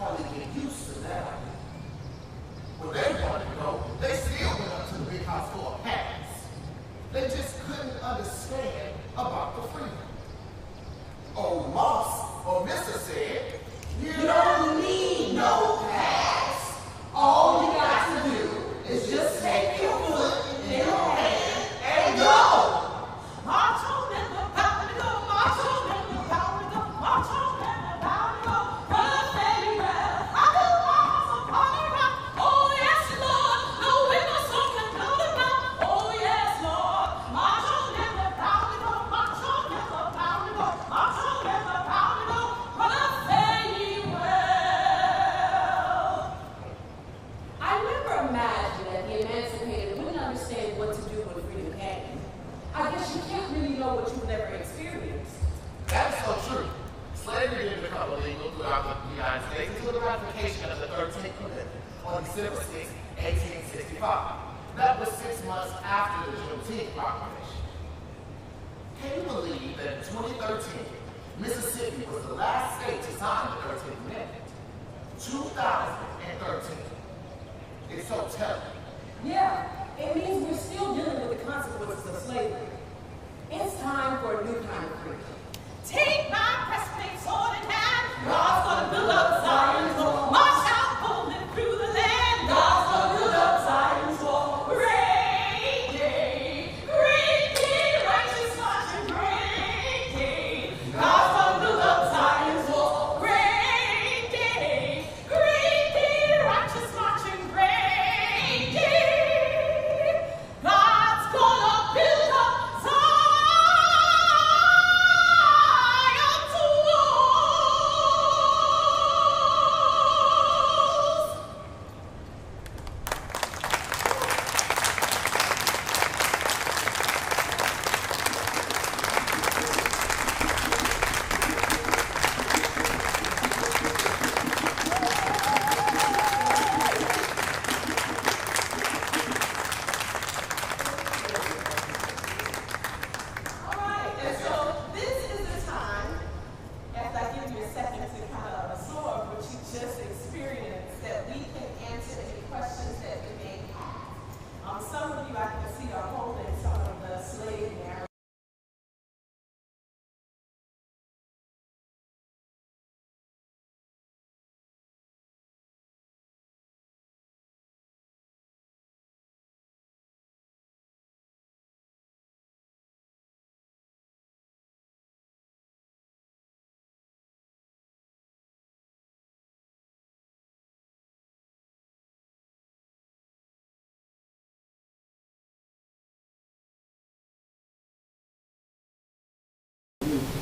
hardly get used to that. When they wanted to go, they still went up to the big house for a pass. They just couldn't understand about the freedom. Old Moss or Mr. said, you don't need no pass. All you got to do is just take your foot in your hand and go. March on and the power to go, march on and the power to go, march on and the power to go, run very well. I do march on party rock. Oh yes, Lord, no window song can blow the rock. Oh yes, Lord, march on and the power to go, march on and the power to go, march on and the power to go, run very well. I never imagined that the emancipated wouldn't understand what to do when freedom came. I guess you can't really know what you've never experienced. That's so true. Slavery didn't become illegal throughout the United States until the ratification of the 13th Amendment on December 6, 1865. That was 6 months after the Juneteenth Proclamation. Can you believe that in 2013, Mississippi was the last state to sign the 13th Amendment? 2013. It's so terrible. Yeah, it means we're still dealing with the consequences of slavery. It's time for a new kind of freedom. Take my breastplate, sword in hand. God's gonna build up Zion's wall. March out boldly through the land. God's gonna build up Zion's wall. Great day, righteous marching, great day. God's gonna build up Zion's wall. Great day, righteous marching, great day. God's gonna build up Zion's All right, and so this is the time, as I give you a second to kind of absorb what you just experienced, that we can answer any questions that you may have. Some of you I can see are holding some of the slave narratives.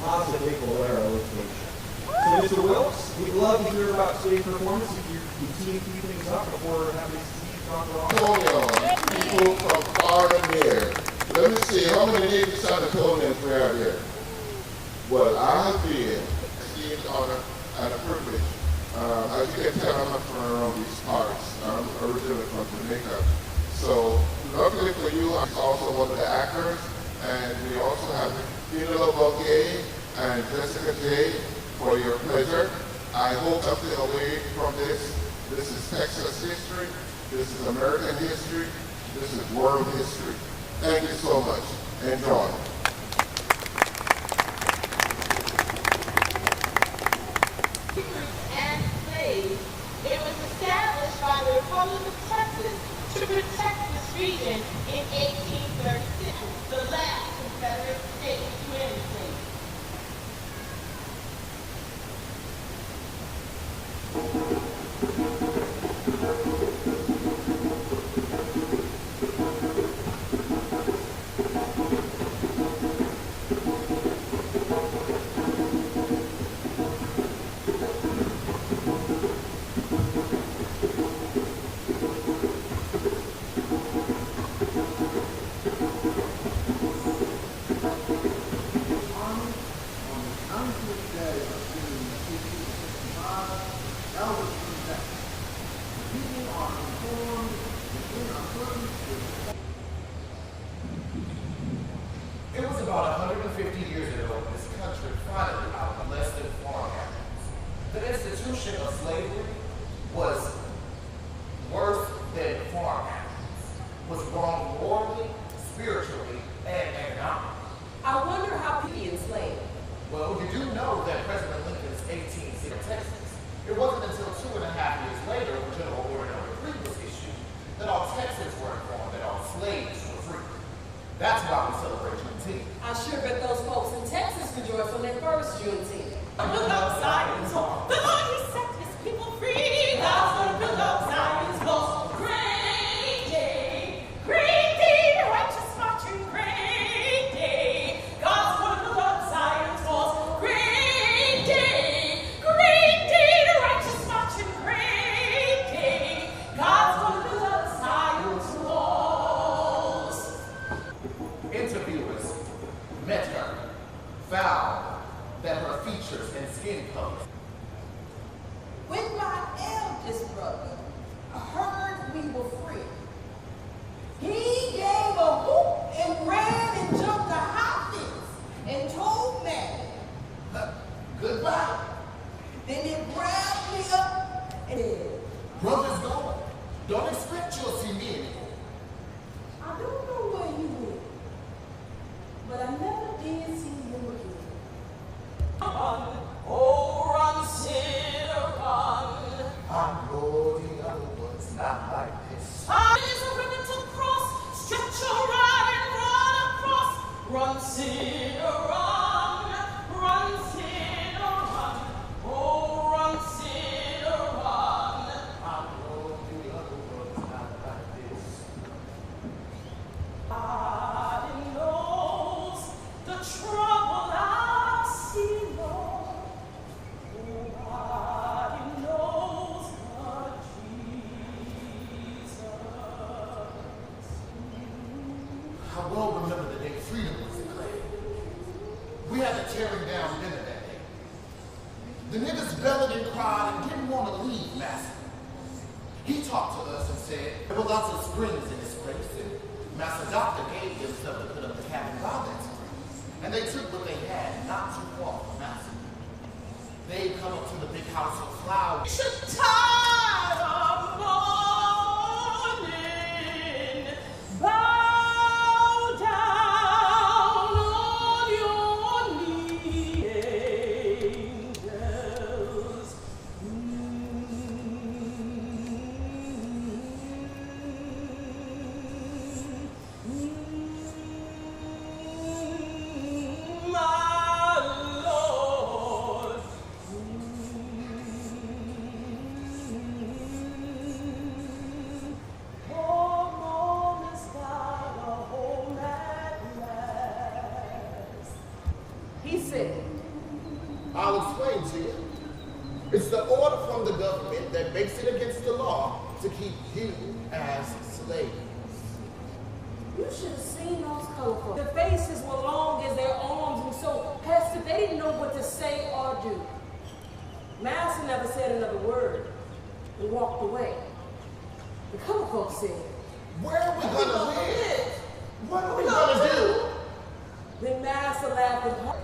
Positive Bolero rotation. So, Mr. Wilkes, we'd love to hear about today's performance. If you continue to keep things up before having Steve talk about Hold on, people from far and near. Let me see, how many native San Antonians we have here? Well, I have been esteemed honor and a privilege. As you can tell, I'm not from around these parts. I'm originally from Jamaica. So, luckily for you, I'm also one of the actors, and we also have Enola Boguet and Jessica J. For your pleasure. I hope something away from this. This is Texas history. This is American history. This is world history. Thank you so much. Enjoy. And slaves, it was established by the Republic of Texas to protect this region in 1836, the last Confederate state to end slavery. It was about 150 years ago this country finally outlested farm animals. The institution institution of slavery was worse than farm animals, was wrong morally, spiritually, and economically. I wonder how people enslaved. Well, you do know that President Lincoln's 1860 Texas, it wasn't until 2.5 years later, when General Order No. 3 was issued, that all Texans were informed that all slaves were free. That's why we celebrate Juneteenth. I sure bet those folks in Texas rejoiced on their first Juneteenth. Build up Zion's wall. The Lord, He set His people free. God's gonna build up Zion's wall. Great day, righteous marching, great day. God's gonna build up Zion's walls. Great day, righteous marching, great day. God's gonna build up Zion's walls. Interviewers met her, found that her features and skin color. When my eldest brother heard we were free, he gave a whoop and ran and jumped the high fence and told Mammy, Goodbye. then he grabbed me up and said, Brother's gone. Don't expect you'll see me anymore. I don't know where he went, but I never did see him again. Run, oh run, sinner, run. I know the other one's not like this. There's a ribbon to cross, stretch your rod and run across. Run, sinner, run, sinner, run. Oh, run, sinner, run. I know the other one's not like this. God knows the trouble I see, Lord. Oh, God knows the Jesus. I well remember the day freedom was declared. We had the tearing down dinner that day. The niggas bellowed and cried and didn't want to leave Master. He talked to us and said, there were lots of springs in this place, and Master Doctor gave them stuff to put up the cabin by that spring. And they took what they had, not too far from Master. They'd come up to the big house of flowers. It's a time of mourning. Bow down on your knees, angels. My Lord. Poor mourner's got a home at last. He said, I'll explain to you. It's the order from the government that makes it against the law to keep you as slaves. you should have seen those colorful. Their faces were long as their arms, and so Pastor, they didn't know what to say or do. Master never said another word and walked away. The color folks said, Where are we gonna live? What are we gonna do? then Master laughed and hurt.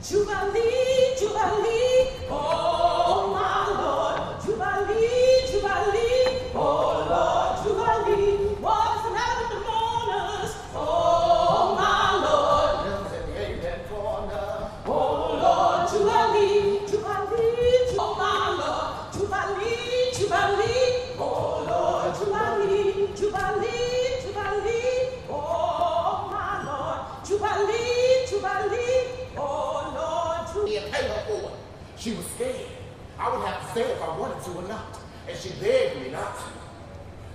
Jubilee, Jubilee, oh my Lord. Jubilee, Jubilee, oh Lord. Jubilee, what's the matter with the mourners? Oh my Lord. Hymns in the amen corner. Oh Lord, Jubilee, Jubilee, oh my Lord. Jubilee, Jubilee, oh Lord. Jubilee, Jubilee, Jubilee, oh my Lord. Jubilee, Jubilee, oh Lord. Jubilee. And pay her for it. She was scared. I would have to say if I wanted to or not. And she begged me not to.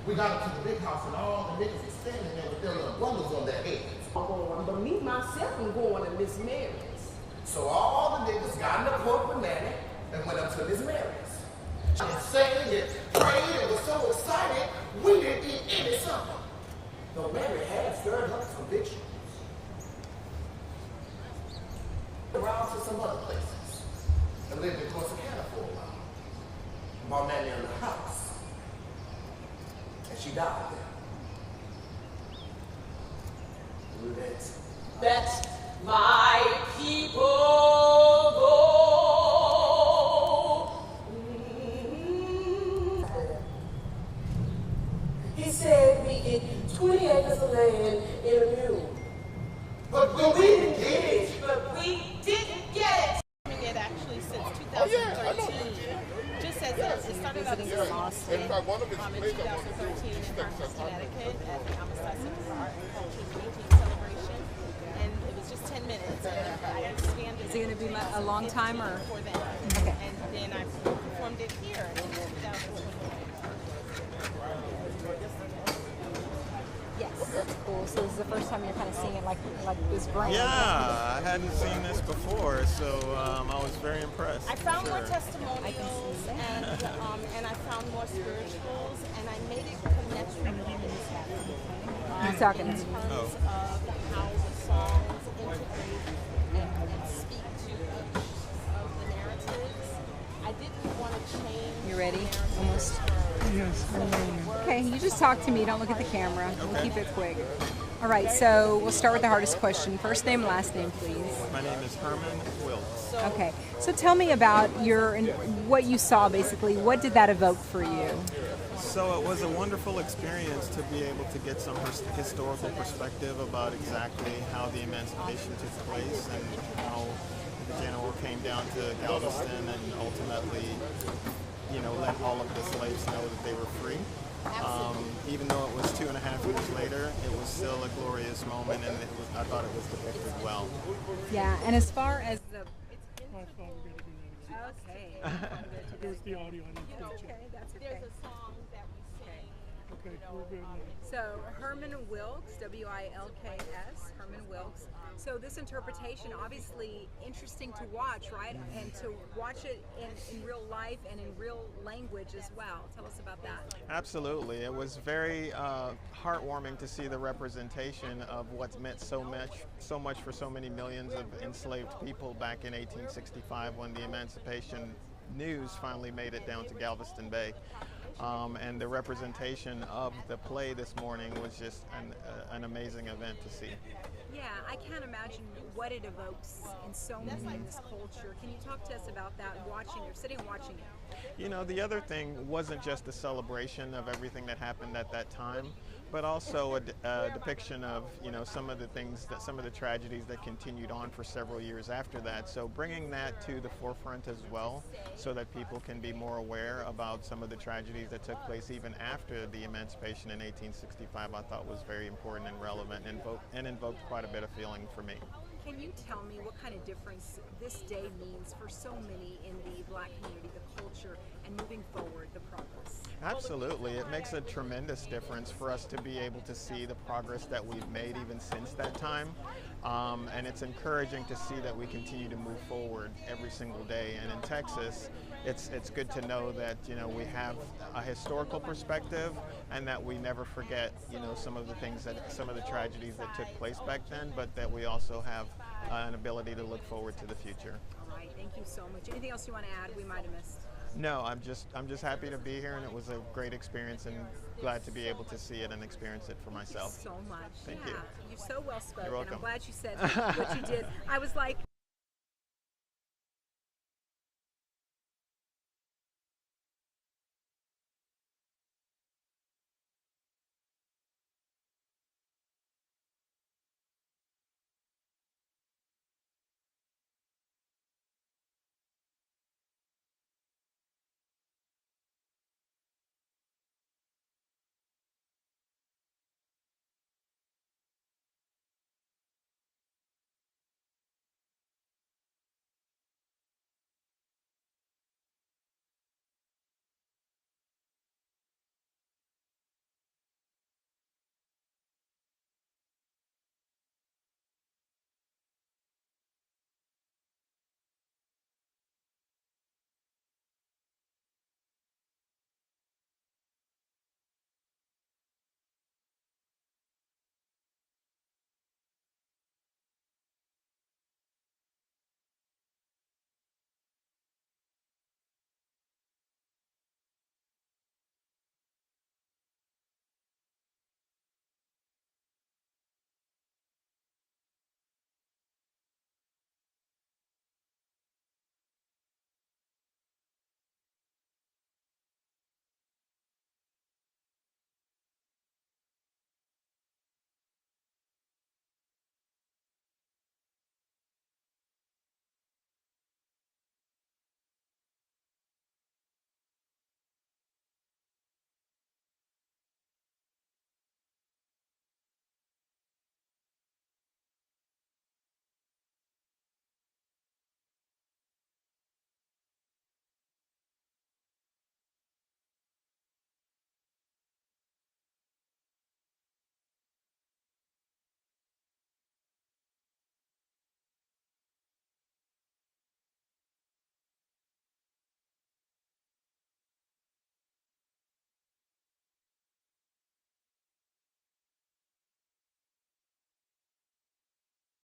We got into the big house and all the niggas were standing there with their little bundles on their heads. But me, myself, am going to Miss Mary's. So all the niggas got in the court with Nanny and went up to Miss Mary's. She sang and prayed and was so excited, we didn't eat any supper. Though Mary had stirred up some victuals. Around to some other places and lived in Corsicana for a while. While Nanny in the house. And she died there. Let my people go 20 acres of land in a mule. But we didn't get it. But we didn't get it actually since 2013. Just as it started out as a small stint In fact, one of his in plays 2013 in Hartford, Connecticut at the Emancipation Art and Culture Juneteenth celebration. And it was just 10 minutes. And I expanded. Is it going to be a long time or? Before then. Okay. And then I performed it here in 2020. Yes. Cool. So this is the first time you're kind of seeing it like this brand. Yeah, I hadn't seen this before, so I was very impressed. I found more Sure. testimonials and I found more spirituals, and I made it connect with I'm talking. in terms of how the songs integrate and speak to each of the narratives. I didn't want to change. You ready? the narrative Almost. Okay, you just talk to me. Don't look at the camera. We'll keep it quick. All right, so we'll start with the hardest question. First name, last name, please. My name is Herman Wilkes. Okay, so tell me about what you saw, basically. What did that evoke for you? So it was a wonderful experience to be able to get some historical perspective about exactly how the emancipation took place and how the general came down to Galveston and ultimately, let all of the slaves know that they were free. Even though it was 2.5 years later, it was still a glorious moment, and I thought it was depicted well. Yeah, and as far as the okay. There's the audio. I need to Okay, that's okay. There's a song that we sing. Okay, we're good. So Herman Wilkes, W-I-L-K-S, Herman Wilkes. So this interpretation, obviously interesting to watch, right? And to watch it in real life and in real language as well. Tell us about that. Absolutely. It was very heartwarming to see the representation of what's meant so much for so many millions of enslaved people back in 1865 when the emancipation news finally made it down to Galveston Bay. And the representation of the play this morning was just an amazing event to see. Yeah, I can't imagine what it evokes in so many in this culture. Can you talk to us about that, watching or sitting and watching it? The other thing wasn't just a celebration of everything that happened at that time, but also a depiction of, some of the tragedies that continued on for several years after that. So bringing that to the forefront as well, so that people can be more aware about some of the tragedies that took place even after the emancipation in 1865, I thought was very important and relevant and invoked quite a bit of feeling for me. Can you tell me what kind of difference this day means for so many in the Black community, the culture, and moving forward, the progress? Absolutely. It makes a tremendous difference for us to be able to see the progress that we've made even since that time. And it's encouraging to see that we continue to move forward every single day. And in Texas, it's good to know that we have a historical perspective and that we never forget some of the tragedies that took place back then, but that we also have an ability to look forward to the future. All right, thank you so much. Anything else you want to add we might have missed? No, I'm just happy to be here, and it was a great experience, and glad to be able to see it and experience it for myself. Thank you so much. Thank yeah, you. You're so well spoken. You're welcome. I'm glad you said what you did. I was like,